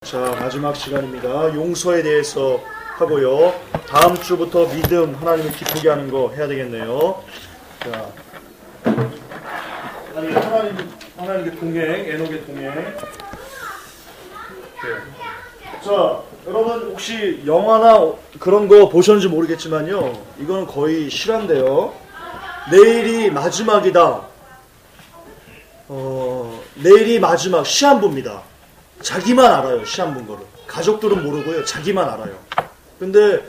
자, 마지막 시간입니다. 용서에 대해서 하고요. 다음 주부터 믿음, 하나님을 기쁘게 하는 거 해야 되겠네요. 자, 아니, 하나님의 동행, 에녹의 동행. 네. 자, 여러분 혹시 영화나 그런 거 보셨는지 모르겠지만요. 이거는 거의 실화인데요. 내일이 마지막이다. 내일이 마지막 시한부입니다. 자기만 알아요. 시한부인 거를. 가족들은 모르고요. 자기만 알아요. 근데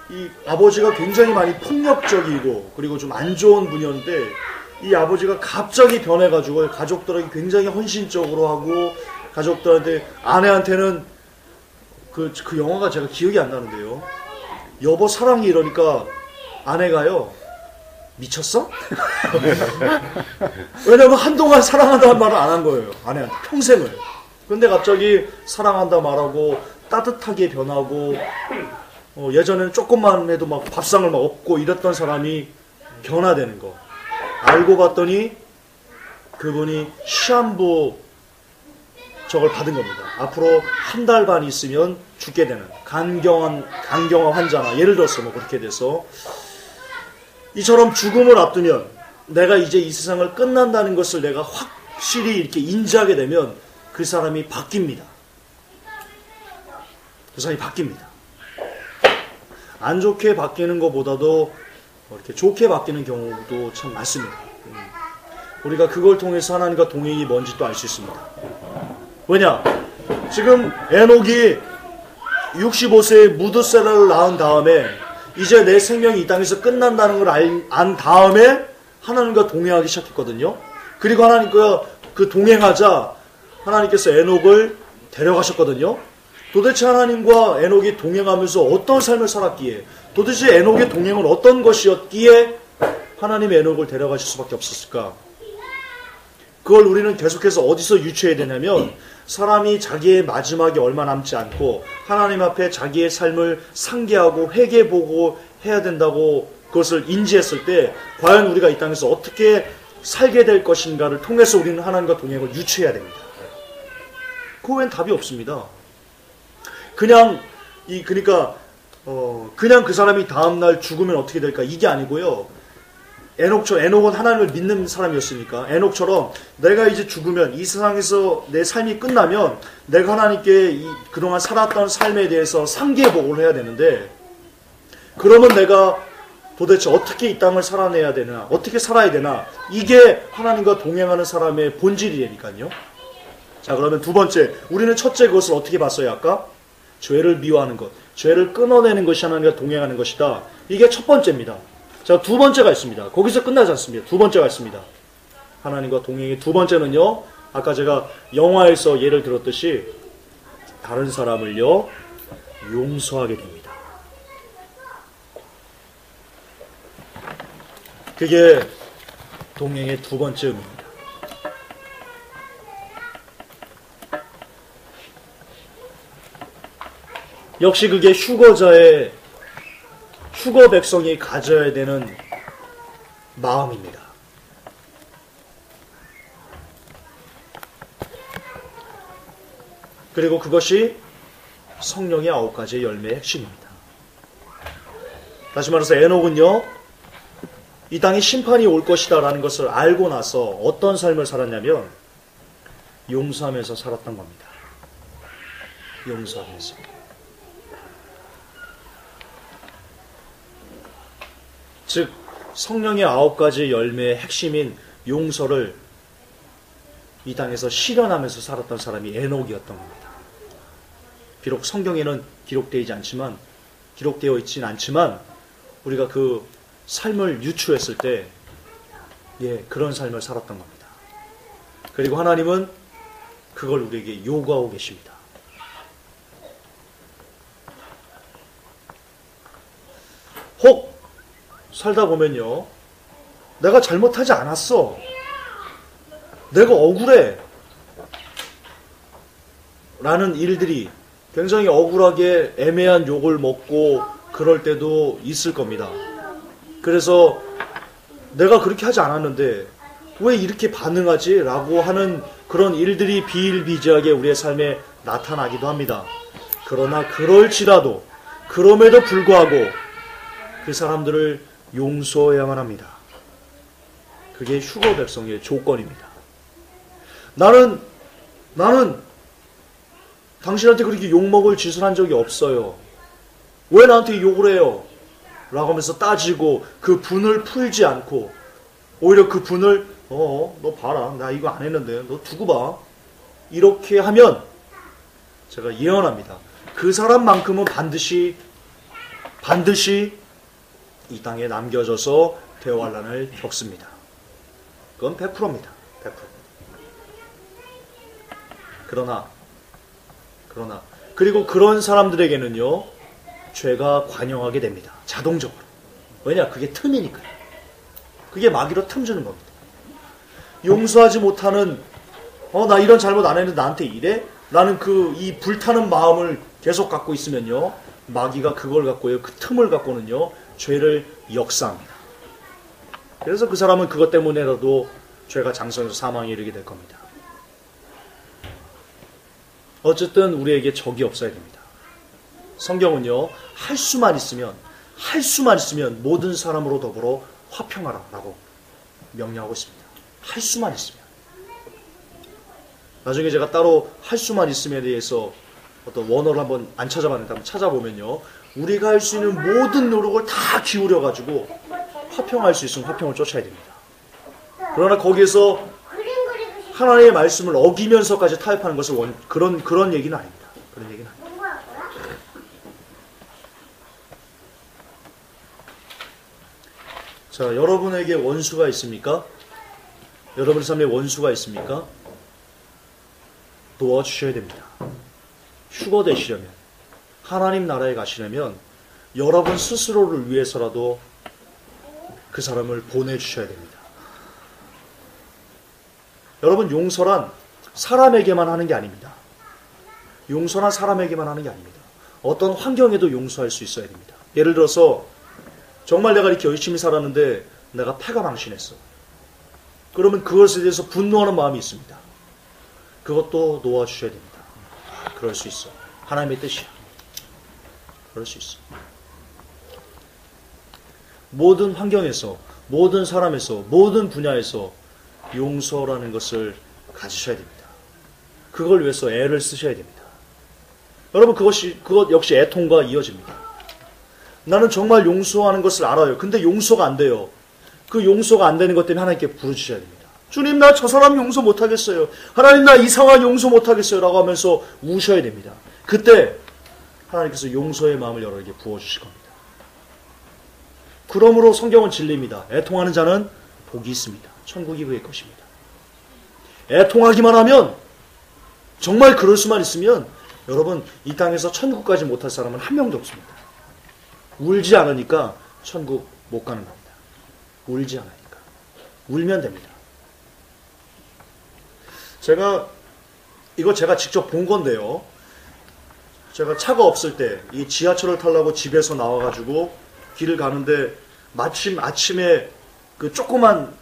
이 아버지가 굉장히 많이 폭력적이고 그리고 좀 안 좋은 분이었는데 이 아버지가 갑자기 변해가지고 가족들에게 굉장히 헌신적으로 하고 가족들한테 아내한테는 그 영화가 제가 기억이 안 나는데요. 여보 사랑해 이러니까 아내가요. 미쳤어? 왜냐면 한동안 사랑한다는 말을 안 한 거예요. 아내한테 평생을. 근데 갑자기 사랑한다 말하고 따뜻하게 변하고 예전에는 조금만 해도 막 밥상을 막 엎고 이랬던 사람이 변화되는 거. 알고 봤더니 그분이 시한부 저걸 받은 겁니다. 앞으로 한 달 반 있으면 죽게 되는 간경화 환자나 예를 들어서 뭐 그렇게 돼서 이처럼 죽음을 앞두면 내가 이제 이 세상을 끝난다는 것을 내가 확실히 이렇게 인지하게 되면 그 사람이 바뀝니다. 그 사람이 바뀝니다. 안 좋게 바뀌는 것보다도 이렇게 좋게 바뀌는 경우도 참 많습니다. 우리가 그걸 통해서 하나님과 동행이 뭔지 또 알 수 있습니다. 왜냐? 지금 에녹이 65세에 무드셀라를 낳은 다음에 이제 내 생명이 이 땅에서 끝난다는 걸 안 다음에 하나님과 동행하기 시작했거든요. 그리고 하나님과 그 동행하자 하나님께서 에녹을 데려가셨거든요. 도대체 하나님과 에녹이 동행하면서 어떤 삶을 살았기에 도대체 에녹의 동행은 어떤 것이었기에 하나님의 에녹을 데려가실 수밖에 없었을까? 그걸 우리는 계속해서 어디서 유추해야 되냐면 사람이 자기의 마지막이 얼마 남지 않고 하나님 앞에 자기의 삶을 상기하고 회개보고 해야 된다고 그것을 인지했을 때 과연 우리가 이 땅에서 어떻게 살게 될 것인가를 통해서 우리는 하나님과 동행을 유추해야 됩니다. 그 외엔 답이 없습니다. 그냥 그 사람이 다음날 죽으면 어떻게 될까 이게 아니고요. 에녹은 하나님을 믿는 사람이었으니까 에녹처럼 내가 이제 죽으면 이 세상에서 내 삶이 끝나면 내가 하나님께 그동안 살았던 삶에 대해서 상기회복을 해야 되는데 그러면 내가 도대체 어떻게 이 땅을 살아내야 되나 어떻게 살아야 되나 이게 하나님과 동행하는 사람의 본질이니까요. 자, 그러면 두 번째 우리는 첫째 그것을 어떻게 봤어요? 아까 죄를 미워하는 것, 죄를 끊어내는 것이 하나님과 동행하는 것이다. 이게 첫 번째입니다. 자, 두 번째가 있습니다. 거기서 끝나지 않습니다. 두 번째가 있습니다. 하나님과 동행의 두 번째는요. 아까 제가 영화에서 예를 들었듯이 다른 사람을요. 용서하게 됩니다. 그게 동행의 두 번째 의미입니다. 역시 그게 휴거 백성이 가져야 되는 마음입니다. 그리고 그것이 성령의 9가지의 열매의 핵심입니다. 다시 말해서 에녹은요. 이 땅에 심판이 올 것이다 라는 것을 알고 나서 어떤 삶을 살았냐면 용서하면서 살았던 겁니다. 용서하면서. 즉 성령의 9가지 열매의 핵심인 용서를 이 땅에서 실현하면서 살았던 사람이 에녹이었던 겁니다. 비록 성경에는 기록되어 있진 않지만 우리가 그 삶을 유추했을 때 그런 삶을 살았던 겁니다. 그리고 하나님은 그걸 우리에게 요구하고 계십니다. 혹 살다 보면요. 내가 잘못하지 않았어. 내가 억울해. 라는 일들이 굉장히 억울하게 애매한 욕을 먹고 그럴 때도 있을 겁니다. 그래서 내가 그렇게 하지 않았는데 왜 이렇게 반응하지? 라고 하는 그런 일들이 비일비재하게 우리의 삶에 나타나기도 합니다. 그러나 그럴지라도 그럼에도 불구하고 그 사람들을 용서해야만 합니다. 그게 휴거 백성의 조건입니다. 나는 당신한테 그렇게 욕먹을 짓을 한 적이 없어요. 왜 나한테 욕을 해요? 라고 하면서 따지고 그 분을 풀지 않고 오히려 그 분을 너 봐라. 나 이거 안 했는데 너 두고 봐. 이렇게 하면 제가 예언합니다. 그 사람만큼은 반드시 이 땅에 남겨져서 대환란을 겪습니다. 그건 100%입니다. 100%. 그러나 그리고 그런 사람들에게는요 죄가 관영하게 됩니다. 자동적으로. 왜냐? 그게 틈이니까요. 그게 마귀로 틈 주는 겁니다. 용서하지 못하는 나 이런 잘못 안 했는데 나한테 이래? 라는 이 불타는 마음을 계속 갖고 있으면요 마귀가 그걸 갖고요 그 틈을 갖고는요 죄를 역사합니다. 그래서 그 사람은 그것 때문에라도 죄가 장성해서 사망에 이르게 될 겁니다. 어쨌든 우리에게 적이 없어야 됩니다. 성경은요 할 수만 있으면 모든 사람으로 더불어 화평하라라고 명령하고 있습니다. 할 수만 있으면. 나중에 제가 따로 할 수만 있음에 대해서 어떤 원어를 한번 안 찾아봤는데 한번 찾아보면요 우리가 할 수 있는 모든 노력을 다 기울여가지고 화평할 수 있으면 화평을 쫓아야 됩니다. 그러나 거기에서 하나님의 말씀을 어기면서까지 타협하는 것을 그런 얘기는 아닙니다. 그런 얘기는 아닙니다. 자, 여러분에게 원수가 있습니까? 여러분 삶에 원수가 있습니까? 도와주셔야 됩니다. 휴거 되시려면, 하나님 나라에 가시려면 여러분 스스로를 위해서라도 그 사람을 보내주셔야 됩니다. 여러분, 용서란 사람에게만 하는 게 아닙니다. 용서란 사람에게만 하는 게 아닙니다. 어떤 환경에도 용서할 수 있어야 됩니다. 예를 들어서 정말 내가 이렇게 열심히 살았는데 내가 패가 망신했어. 그러면 그것에 대해서 분노하는 마음이 있습니다. 그것도 놓아주셔야 됩니다. 그럴 수 있어. 하나님의 뜻이야. 그럴 수 있어. 모든 환경에서, 모든 사람에서, 모든 분야에서 용서라는 것을 가지셔야 됩니다. 그걸 위해서 애를 쓰셔야 됩니다. 여러분, 그것 역시 애통과 이어집니다. 나는 정말 용서하는 것을 알아요. 근데 용서가 안 돼요. 그 용서가 안 되는 것 때문에 하나님께 부르짖어야 됩니다. 주님, 나 저 사람 용서 못하겠어요. 하나님, 나 이 상황 용서 못하겠어요. 라고 하면서 우셔야 됩니다. 그때 하나님께서 용서의 마음을 여러분에게 부어주실 겁니다. 그러므로 성경은 진리입니다. 애통하는 자는 복이 있습니다. 천국이 그의 것입니다. 애통하기만 하면, 정말 그럴 수만 있으면 여러분, 이 땅에서 천국까지 못할 사람은 한 명도 없습니다. 울지 않으니까 천국 못 가는 겁니다. 울지 않으니까. 울면 됩니다. 이거 제가 직접 본 건데요. 제가 차가 없을 때 이 지하철을 타려고 집에서 나와가지고 길을 가는데 마침 아침에 그 조그만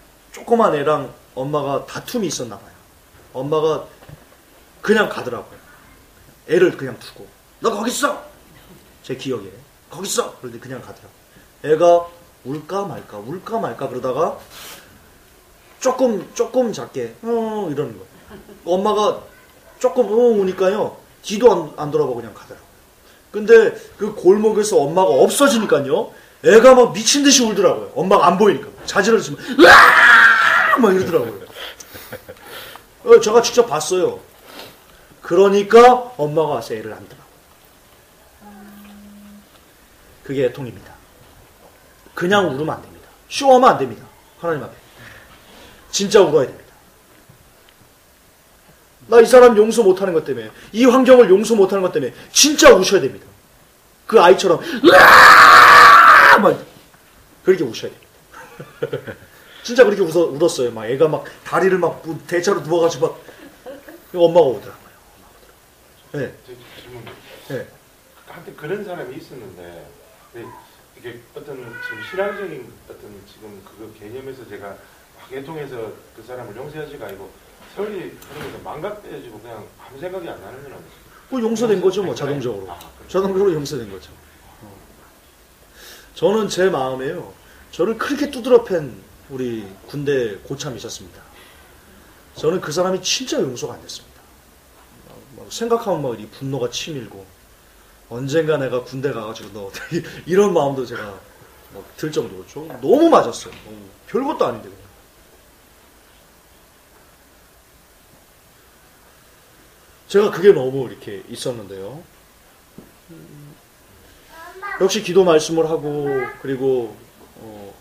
애랑 엄마가 다툼이 있었나 봐요. 엄마가 그냥 가더라고요. 애를 그냥 두고. 너 거기 있어! 제 기억에. 거기 있어! 그런데 그냥 가더라고요. 애가 울까 말까 그러다가 조금 작게 이러는 거예요. 엄마가 조금 우니까요. 뒤도 안 돌아보고 그냥 가더라고요. 근데 그 골목에서 엄마가 없어지니까요. 애가 막 미친 듯이 울더라고요. 엄마가 안 보이니까. 자지를 치면 으아! 막 이러더라고요. 제가 직접 봤어요. 그러니까 엄마가 와서 애를 안더라고요. 그게 애통입니다. 그냥 울으면 안 됩니다. 쇼하면 안 됩니다. 하나님 앞에. 진짜 울어야 됩니다. 나 이 사람 용서 못하는 것 때문에, 이 환경을 용서 못하는 것 때문에 진짜 우셔야 됩니다. 그 아이처럼 으아! 막 그렇게 우셔야 됩니다. 진짜 그렇게 울었어요. 막 애가 막 다리를 막 대자로 누워가지고 막 엄마가 오더라고요. 네. 네. 한때 그런 사람이 있었는데 이게 어떤 지금 신앙적인 어떤 지금 그 개념에서 제가 애통해서 그 사람을 용서하지가 아니고 설이 그러면서 망각되어지고 그냥 아무 생각이 안 나는 건 아니죠. 뭐 용서된 거죠, 뭐 자동적으로. 그렇죠. 자동적으로 용서된 거죠. 저는 제 마음에요. 저를 그렇게 두드러 팬 우리 군대 고참이 있었습니다. 저는 그 사람이 진짜 용서가 안 됐습니다. 생각하면 막 이 분노가 치밀고 언젠가 내가 군대 가가지고 너 이런 마음도 제가 들 정도로 좀 너무 맞았어요. 별것도 아닌데 그냥. 제가 그게 너무 이렇게 있었는데요. 역시 기도 말씀을 하고 그리고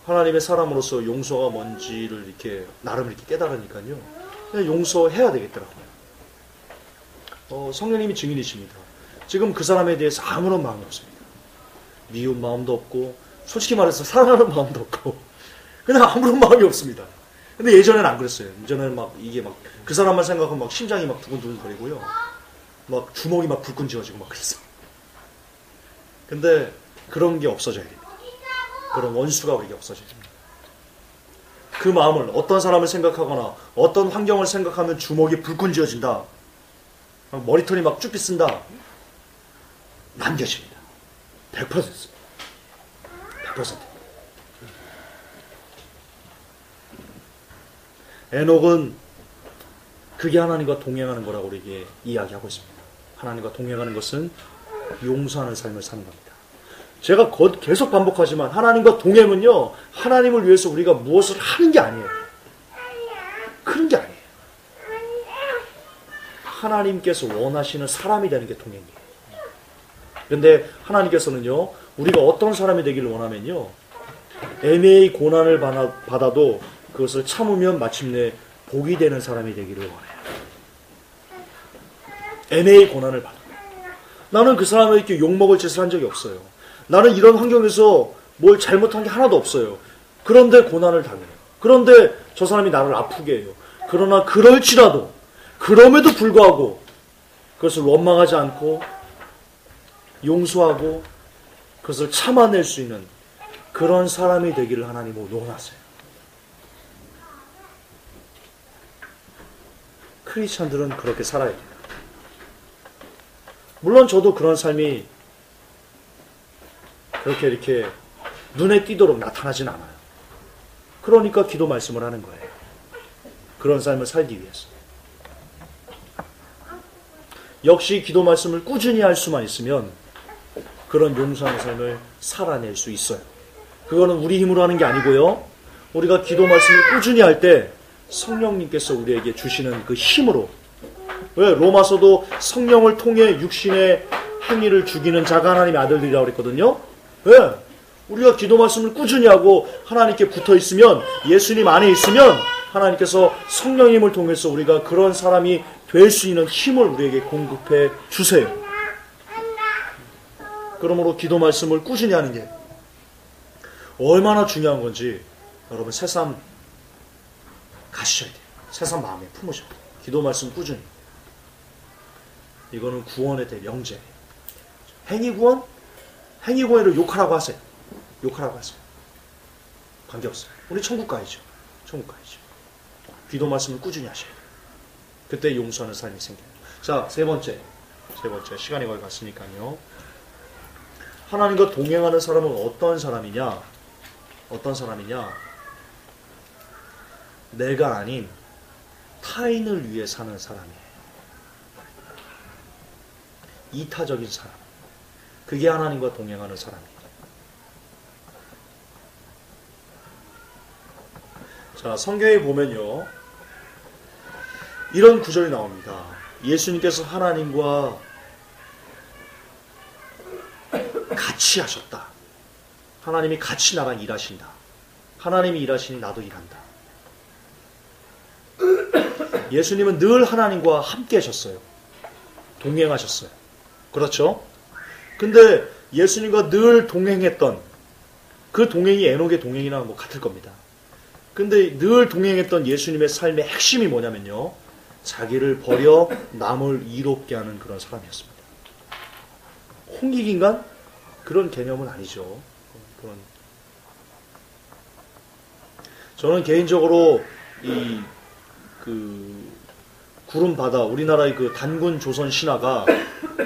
하나님의 사람으로서 용서가 뭔지를 이렇게 나름 이렇게 깨달으니까요. 그냥 용서해야 되겠더라고요. 성령님이 증인이십니다. 지금 그 사람에 대해서 아무런 마음이 없습니다. 미운 마음도 없고 솔직히 말해서 사랑하는 마음도 없고 그냥 아무런 마음이 없습니다. 근데 예전에는 안 그랬어요. 예전에는 막 이게 막 그 사람만 생각하면 막 심장이 막 두근두근 거리고요. 막 주먹이 막 불끈 쥐어지고 막 그랬어요. 근데 그런 게 없어져야 됩니다. 그런 원수가 우리에게 없어져야 됩니다. 그 마음을 어떤 사람을 생각하거나 어떤 환경을 생각하면 주먹이 불끈 쥐어진다. 머리털이 막 쭈삐 쓴다. 남겨집니다. 100%습니다. 100%. 에녹은 그게 하나님과 동행하는 거라고 우리에게 이야기하고 있습니다. 하나님과 동행하는 것은 용서하는 삶을 사는 겁니다. 제가 계속 반복하지만 하나님과 동행은요, 하나님을 위해서 우리가 무엇을 하는 게 아니에요. 그런 게 아니에요. 하나님께서 원하시는 사람이 되는 게 동행이에요. 그런데 하나님께서는요, 우리가 어떤 사람이 되기를 원하면요, 애매히 고난을 받아도 그것을 참으면 마침내 복이 되는 사람이 되기를 원해요. 애매히 고난을 받아. 나는 그 사람에게 욕먹을 짓을 한 적이 없어요. 나는 이런 환경에서 뭘 잘못한 게 하나도 없어요. 그런데 고난을 당해요. 그런데 저 사람이 나를 아프게 해요. 그러나 그럴지라도 그럼에도 불구하고 그것을 원망하지 않고 용서하고 그것을 참아낼 수 있는 그런 사람이 되기를 하나님은 원하세요. 크리스찬들은 그렇게 살아야 돼요. 물론 저도 그런 삶이 그렇게 이렇게 눈에 띄도록 나타나진 않아요. 그러니까 기도 말씀을 하는 거예요. 그런 삶을 살기 위해서. 역시 기도 말씀을 꾸준히 할 수만 있으면 그런 용서하는 삶을 살아낼 수 있어요. 그거는 우리 힘으로 하는 게 아니고요. 우리가 기도 말씀을 꾸준히 할 때 성령님께서 우리에게 주시는 그 힘으로, 왜 로마서도 성령을 통해 육신의 행위를 죽이는 자가 하나님의 아들들이라고 그랬거든요. 왜? 우리가 기도 말씀을 꾸준히 하고 하나님께 붙어 있으면, 예수님 안에 있으면 하나님께서 성령님을 통해서 우리가 그런 사람이 될 수 있는 힘을 우리에게 공급해 주세요. 그러므로 기도 말씀을 꾸준히 하는 게 얼마나 중요한 건지 여러분 새삼 가시셔야 돼요. 새삼 마음에 품으셔야 돼요. 기도 말씀 꾸준히. 이거는 구원에 대한 명제예요. 행위구원? 행위구원을 욕하라고 하세요. 욕하라고 하세요. 관계없어요. 우리 천국 가야죠. 천국 가야죠. 기도 말씀을 꾸준히 하셔야 돼요. 그때 용서하는 삶이 생겨요. 자, 세 번째 시간이 거의 갔으니까요. 하나님과 동행하는 사람은 어떤 사람이냐? 어떤 사람이냐? 내가 아닌 타인을 위해 사는 사람이에요. 이타적인 사람. 그게 하나님과 동행하는 사람이에요. 자, 성경에 보면요, 이런 구절이 나옵니다. 예수님께서 하나님과 같이 하셨다. 하나님이 같이 나랑 일하신다. 하나님이 일하시니 나도 일한다. 예수님은 늘 하나님과 함께 하셨어요. 동행하셨어요. 그렇죠? 근데 예수님과 늘 동행했던 그 동행이 에녹의 동행이랑 뭐 같을 겁니다. 근데 늘 동행했던 예수님의 삶의 핵심이 뭐냐면요, 자기를 버려 남을 이롭게 하는 그런 사람이었습니다. 홍익인간? 그런 개념은 아니죠. 저는 개인적으로 구름 바다, 우리나라의 그 단군 조선 신화가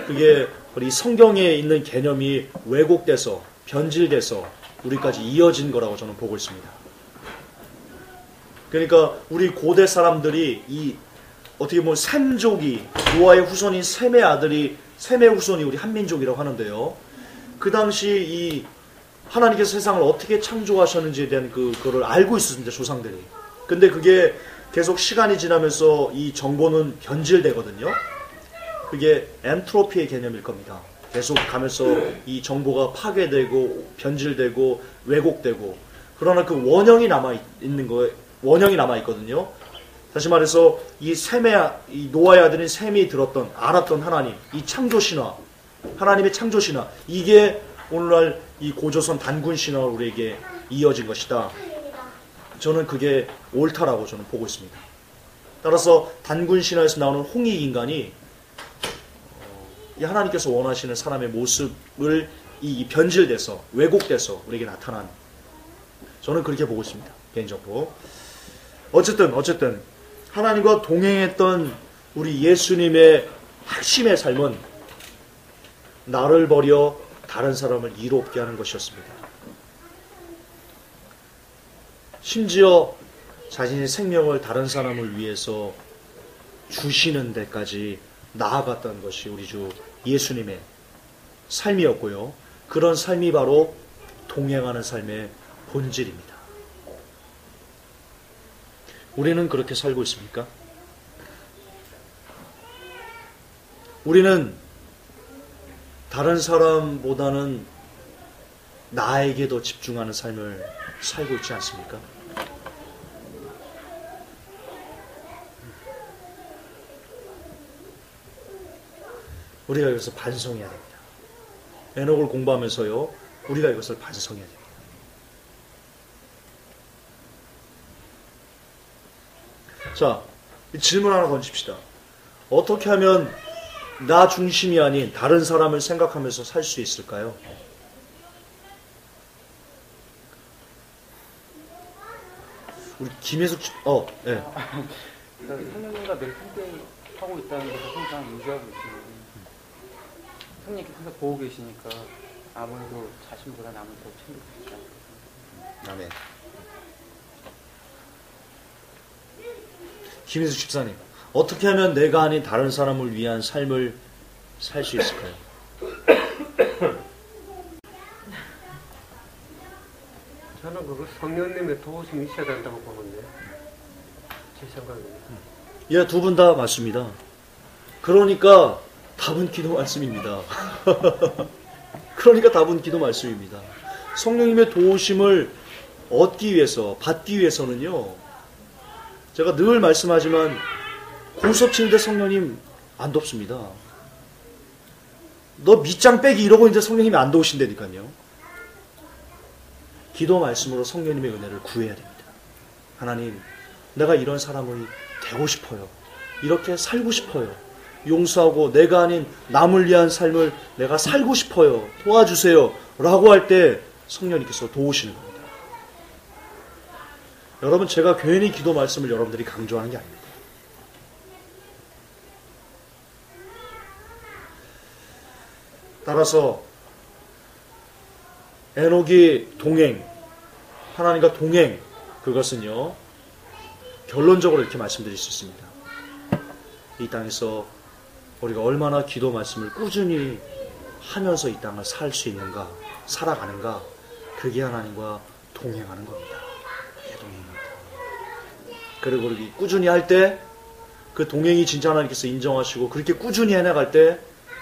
그게 우리 성경에 있는 개념이 왜곡돼서 변질돼서 우리까지 이어진 거라고 저는 보고 있습니다. 그러니까 우리 고대 사람들이 이 어떻게 보면 셈족이 노아의 후손인 셈의 후손이 우리 한민족이라고 하는데요. 그 당시 이 하나님께서 세상을 어떻게 창조하셨는지에 대한 그거를 알고 있었습니다, 조상들이. 근데 그게 계속 시간이 지나면서 이 정보는 변질되거든요. 그게 엔트로피의 개념일 겁니다. 계속 가면서 이 정보가 파괴되고 변질되고 왜곡되고, 그러나 그 원형이 남아 있는 거예요. 원형이 남아 있거든요. 다시 말해서 이 노아의 아들인 셈이 알았던 하나님, 이 창조 신화, 하나님의 창조 신화, 이게 오늘날 이 고조선 단군 신화로 우리에게 이어진 것이다. 저는 그게 옳다라고 저는 보고 있습니다. 따라서 단군 신화에서 나오는 홍익 인간이 이 하나님께서 원하시는 사람의 모습을 이 변질돼서 왜곡돼서 우리에게 나타난, 저는 그렇게 보고 있습니다, 개인적으로. 어쨌든 하나님과 동행했던 우리 예수님의 핵심의 삶은 나를 버려 다른 사람을 이롭게 하는 것이었습니다. 심지어 자신의 생명을 다른 사람을 위해서 주시는 데까지 나아갔던 것이 우리 주 예수님의 삶이었고요. 그런 삶이 바로 동행하는 삶의 본질입니다. 우리는 그렇게 살고 있습니까? 우리는 다른 사람보다는 나에게 더 집중하는 삶을 살고 있지 않습니까? 우리가 이것을 반성해야 됩니다. 에녹을 공부하면서요, 우리가 이것을 반성해야 됩니다. 자, 질문 하나 던집시다. 어떻게 하면 나 중심이 아닌 다른 사람을 생각하면서 살 수 있을까요? 우리 김혜숙 네. 성령님과 늘 함께 하고 있다는 것을 항상 유지하고 있으면 성령님께서 항상 보고 계시니까 아무래도 자신보다 남을 더 챙기고 있죠. 아멘. 김혜숙 집사님, 어떻게 하면 내가 아닌 다른 사람을 위한 삶을 살 수 있을까요? 저는 그거 성령님의 도우심이 있어야 된다고 보는데, 제 생각에는. 예, 두 분 다 맞습니다. 그러니까 답은 기도 말씀입니다. 그러니까 답은 기도 말씀입니다. 성령님의 도우심을 얻기 위해서, 받기 위해서는요, 제가 늘 말씀하지만 고수업 치는데 성령님 안 돕습니다. 너 밑장 빼기 이러고 있는데 성령님이 안 도우신다니까요. 기도 말씀으로 성령님의 은혜를 구해야 됩니다. 하나님, 내가 이런 사람이 되고 싶어요. 이렇게 살고 싶어요. 용서하고 내가 아닌 남을 위한 삶을 내가 살고 싶어요. 도와주세요. 라고 할 때 성령님께서 도우시는 겁니다. 여러분, 제가 괜히 기도 말씀을 여러분들이 강조하는 게 아닙니다. 따라서 에녹이 동행, 하나님과 동행, 그것은요, 결론적으로 이렇게 말씀드릴 수 있습니다. 이 땅에서 우리가 얼마나 기도 말씀을 꾸준히 하면서 이 땅을 살 수 있는가, 살아가는가, 그게 하나님과 동행하는 겁니다. 그게 동행입니다. 그리고 우리 꾸준히 할 때, 그 동행이 진짜 하나님께서 인정하시고 그렇게 꾸준히 해나갈 때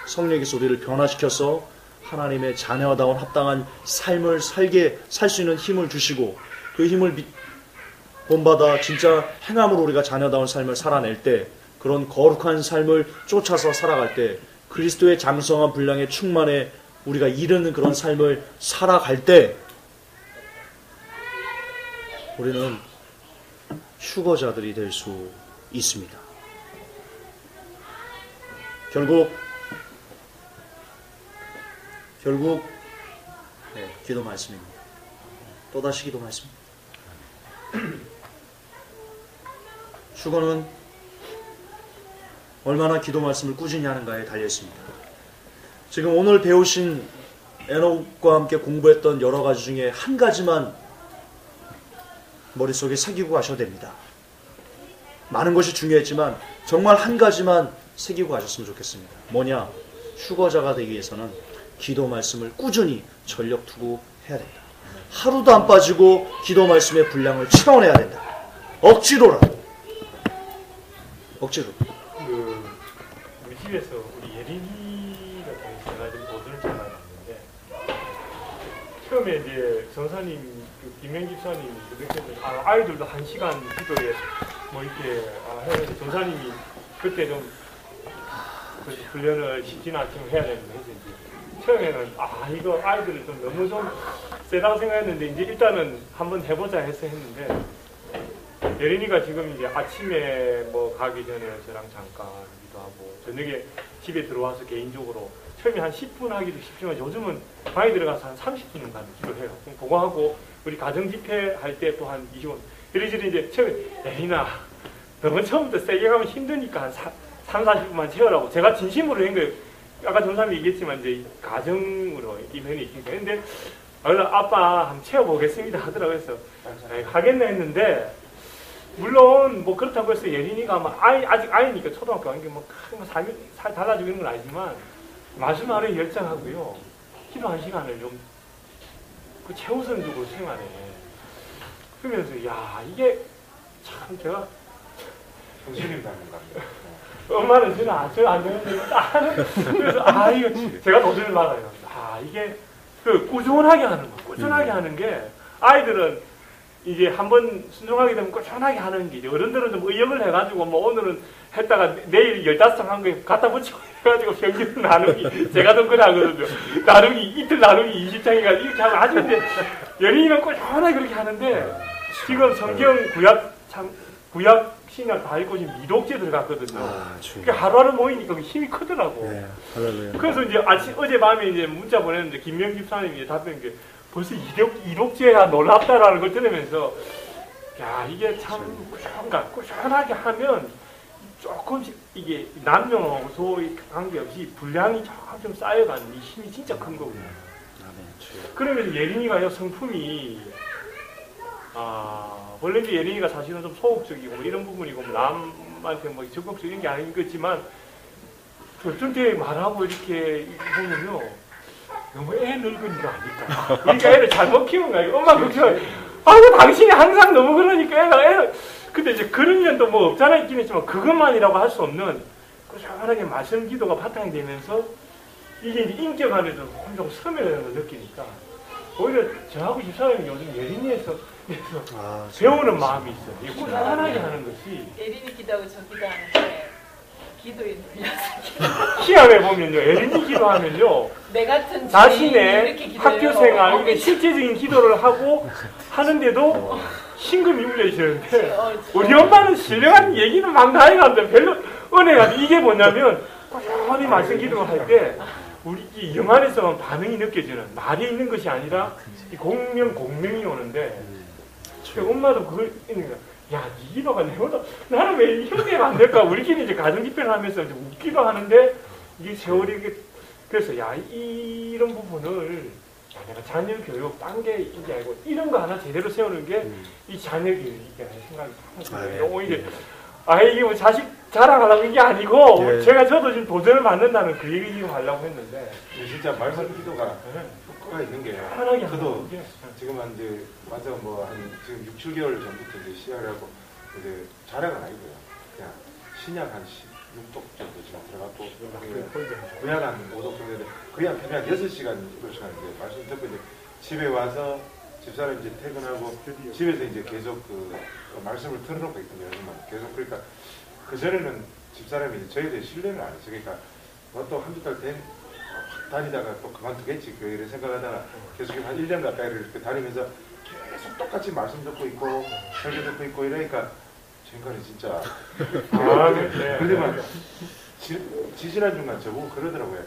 성령께서 우리를 변화시켜서 하나님의 자녀다운 합당한 삶을 살 수 있는 힘을 주시고, 그 힘을 본받아 진짜 행함으로 우리가 자녀다운 삶을 살아낼 때, 그런 거룩한 삶을 쫓아서 살아갈 때, 그리스도의 장성한 분량의 충만에 우리가 이르는 그런 삶을 살아갈 때, 우리는 휴거자들이 될 수 있습니다. 결국 기도 말씀입니다. 또다시 기도 말씀입니다. 휴거는 얼마나 기도 말씀을 꾸준히 하는가에 달려 있습니다. 지금 오늘 배우신 에녹과 함께 공부했던 여러 가지 중에 한 가지만 머릿속에 새기고 가셔도 됩니다. 많은 것이 중요했지만 정말 한 가지만 새기고 가셨으면 좋겠습니다. 뭐냐? 휴거자가 되기 위해서는 기도 말씀을 꾸준히 전력 투구해야 된다. 하루도 안 빠지고 기도 말씀의 분량을 채워내야 된다. 억지로라도. 억지로. 우리 집에서 우리 예린이가 제가 좀 도전을 잘 나갔는데 처음에 이제 전사님 김영 집사님이 그렇게 아이들도 1시간 기도에 뭐 이렇게 해서 전사님이 그때 좀 훈련을 쉽지는 않지만 해야 되는데 해서 이제 처음에는 이거 아이들을 좀 너무 좀 세다고 생각했는데 이제 일단은 한번 해보자 해서 했는데 예린이가 지금 이제 아침에 뭐 가기 전에 저랑 잠깐 하기도 하고 저녁에 집에 들어와서 개인적으로 처음에 한 10분 하기도 쉽지만 요즘은 방에 들어가서 한 30분은 가는 기도를 해요. 그거 하고 우리 가정 집회 할 때 또 한 20분 이리저리 이제 처음에 예린아 너무 처음부터 세게 가면 힘드니까 한 3, 40분만 채우라고 제가 진심으로 한 거예요. 아까 전사님이 얘기했지만 이제 가정으로 이면이 있으니까 근데 아빠 한번 채워보겠습니다 하더라고요. 그래서 하겠네 했는데 물론 뭐 그렇다고 해서 예린이가 막 아직 아이니까 초등학교 아닌 게뭐 살 달라지고 이런 건 아니지만 말씀하러 열정하고요. 기도 한 시간을 좀 그 최우선적으로 생활해. 그러면서 야 이게 참 제가 형수님 닮은 것 같아요. 엄마는 저는 안 되는데 그래서 이거 제가 도전을 받아요. 이게 그 꾸준하게 하는 거, 꾸준하게 하는 게 아이들은 이제 한번 순종하게 되면 꾸준하게 하는 게 이제 어른들은 좀 의욕을 해가지고 뭐 오늘은 했다가 내일 15장 한 거에 갖다 붙이고 해가지고 평균 나누기 제가 좀 그래 하거든요. 나누기 이틀 나누기 20장이가 이렇게 하면 아주 근데 예린이는 꾸준하게 그렇게 하는데 지금 성경 구약 신약 다 읽고 지금 이독제 들어갔거든요. 그러니까 하루하루 모이니까 힘이 크더라고. 네, 할렐루야. 그래서 이제 어젯밤에 이제 문자 보냈는데 김명 집사님이 답변한 게 벌써 이독제야 놀랍다라는 걸 들으면서 야 이게 참 꾸준하게 하면 조금씩 이게 남녀노소 관계없이 분량이 조금 쌓여가는 이 힘이 진짜 큰 거거든요. 그러면서 예린이가 성품이 원래 이제 예린이가 사실은 좀 소극적이고 뭐 이런 부분이고 뭐 남한테 뭐 적극적인 게 아니겠지만 어떤 때 말하고 이렇게 보면요 너무 애 늙은이가 아닐까. 그러니까 애를 잘못 키운 거야. 엄마 걱정. 당신이 항상 너무 그러니까 애가 근데 이제 그런 면도 뭐 없잖아 있긴 했지만 그것만이라고 할 수 없는 꾸준하게 말씀 기도가 바탕이 되면서 이게 이제 인격 안에서 엄청 스며드는 걸 느끼니까 오히려 저하고 집사람이 요즘 예린이에서 배우는 마음이 있어요. 꾸준하게 하는 것이 예린이 기도하고 저 기도하는데 기도에 눌려서 시험에 보면요 예린이 기도하면요 내 같은 자신의 학교 생활 이게 실제적인 기도를 하고 하는데도 신금이 울려지는데 우리 엄마는 신령한 얘기는 막 나이가는데 별로 은혜가 이게 뭐냐면 꾸준히 말씀 기도를 할 때 우리 이 영안에서만 반응이 느껴지는 말이 있는 것이 아니라 이 공명이 오는데 엄마도 그걸 있는 거야. 야, 이 기도가 내보다 나는 왜 형제가 안 될까? 우리끼리 이제 가정 집회를 하면서 이제 웃기도 하는데 이게 세월이 그래서 야 이런 부분을 내가 자녀 교육 딴 게 이게 아니고 이런 거 하나 제대로 세우는 게 이 자녀 교육이라는 생각이 들어요. 오히려 이게 뭐 자식 자랑하려고 이게 아니고 저도 지금 도전을 받는다는 그 얘기 지금 하려고 했는데 진짜 말씀 기도가 효과가 있는 게 저도 지금 이제 완전 지금 6, 7개월 전부터 이제 시작을 하고 이제 자랑은 아니고요. 그냥 신약 한 16독 정도 지금 들어갔고 구약 한 5독 정도 그냥 6시간 7시간 이제 말씀 듣고 이제 집에 와서 집사람 이제 퇴근하고 집에서 이제 계속 그 말씀을 틀어놓고 있거든요. 계속 그러니까 그 전에는 집사람이 이제 저에 대해 신뢰를 안 했어요. 그러니까 또 한두 달 다니다가 또 그만두겠지 이런 생각하다가 계속 한 1년 가까이 이렇게 다니면서 계속 똑같이 말씀 듣고 있고 설교 듣고 있고 이러니까 생각이 진짜 그러더만 지지난 중간 저보고 그러더라고요.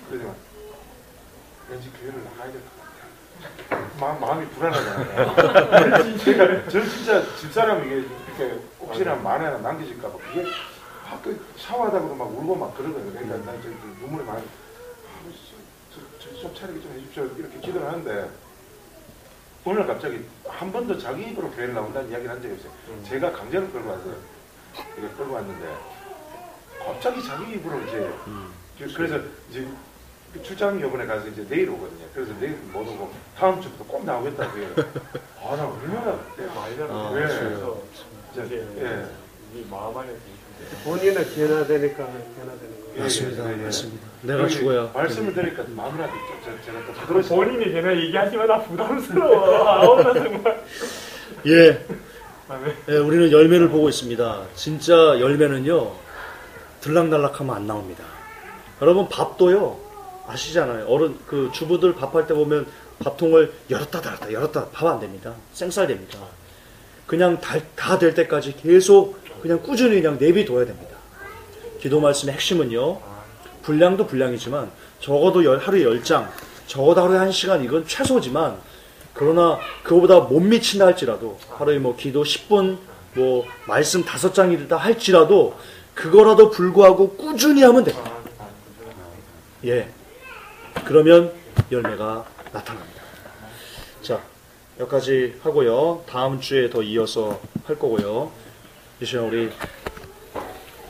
그러더만 왠지 교회를 나가야 될 것 같아. 마음이 불안하잖아요. 그러니까 저는 진짜 집사람 이게 이렇게 혹시나 만에 하나 남겨질까 봐 그게 그 샤워하다가도 막 울고 막 그러거든요. 그러니까 난 눈물이 많이 좀 차리게 좀 해주십시오 이렇게 기도를 하는데 오늘 갑자기 한 번도 자기 입으로 교회를 나온다는 이야기를 한 적이 없어요. 제가 강제로 끌고 왔어요. 이렇게 끌고 왔는데 갑자기 자기 입으로 이제 그래서 이제 출장 요번에 가서 이제 내일 오거든요. 그래서 내일 못 오고 다음 주부터 꼭 나오겠다고요. 아, 나 얼마나 말이라도 네. 그래서 진짜 이제 이 마음 안에 본인은 변화되니까 변화되는 거예요. 맞습니다. 예, 예. 맞습니다. 내가 죽어야. 말씀을 들으니까 마음이라도 제가 또 그 부드러워지고 본인이 그냥 얘기하시면 나 부담스러워. 아우 나 정말. 예. 아, 네. 예, 우리는 열매를 보고 있습니다. 진짜 열매는요, 들락날락하면 안 나옵니다. 여러분, 밥도요, 아시잖아요. 어른, 그 주부들 밥할 때 보면 밥통을 열었다 닫았다, 열었다, 밥 안 됩니다. 생쌀 됩니다. 그냥 다 될 때까지 계속 그냥 꾸준히 그냥 내비둬야 됩니다. 기도 말씀의 핵심은요, 분량도 분량이지만, 적어도 하루에 10장, 적어도 하루에 1시간, 이건 최소지만, 그러나 그거보다 못 미친다 할지라도 하루에 뭐 기도 10분 뭐 말씀 5장이다 할지라도 그거라도 불구하고 꾸준히 하면 됩니다. 예. 그러면 열매가 나타납니다. 자, 여기까지 하고요. 다음 주에 더 이어서 할 거고요. 이 시간 우리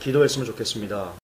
기도했으면 좋겠습니다.